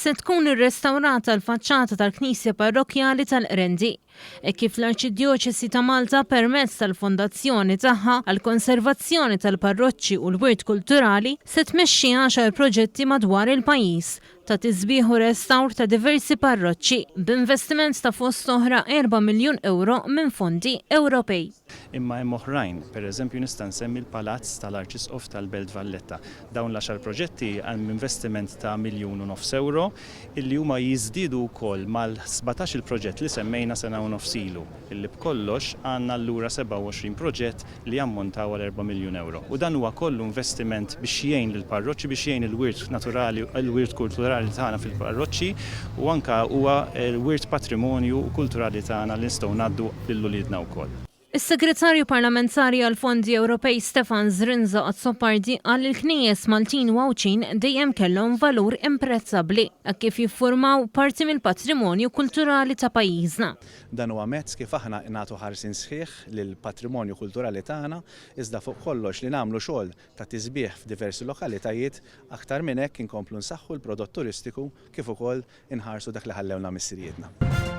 se tkun irrestawrata l-faċċata tal-Knisja parrokjali tal-Qrendi, kif l-Arċidjoċesi ta' Malta permezz tal-fondazzjoni tagħha għall-konservazzjoni tal-parroċċi u l-wirt kulturali se tmexxi 10 proġetti madwar il-pajjiż ta' tisbiħ u restawr ta' diversi parroċċi b'investiment ta' fost oħra 4 miljun euro minn Fondi Ewropej. Imma hemm oħrajn, pereżempju nista' nsemmi l-Palazz tal-Arċisqof tal-Belt Valletta. Dawn l-10 proġetti hemm investiment ta' 1.5 miljun euro illi huma jiżdiedu wkoll mal-17 il-proġett li semmejna sena u nofsilu, illi b'kollox għandna allura 27 proġett li ammontaw għal 4 miljun euro. U dan huwa kollu investiment biex jgħin lill-parroċċi biex jgħin il-wirt naturali u l-wirt kulturali tagħna fil-parroċċi u anke huwa l-wirt patrimonju u kulturali tagħna li nistgħu ngħaddu lill-uliedna wkoll. Is-Segretarju Parlamentari għall-Fondi Ewropej Stefan Zrinza Azzopardi qal il-Knies Maltin u Għawċin dejjem kellhom valur imprezzabbli kif jiffurmaw parti mill-patrimonju kulturali ta' pajjiżna. Dan huwa mezz kif aħna nagħtu ħarsin sħiħ lill-patrimonju kulturali tagħna iżda fuq kollox li nagħmlu xogħol ta' tisbiħ f'diversi lokalitajiet aktar minn hekk inkomplu nsaħħu l-prodott turistiku kif ukoll inħarsu dak li ħallewna missirijietna.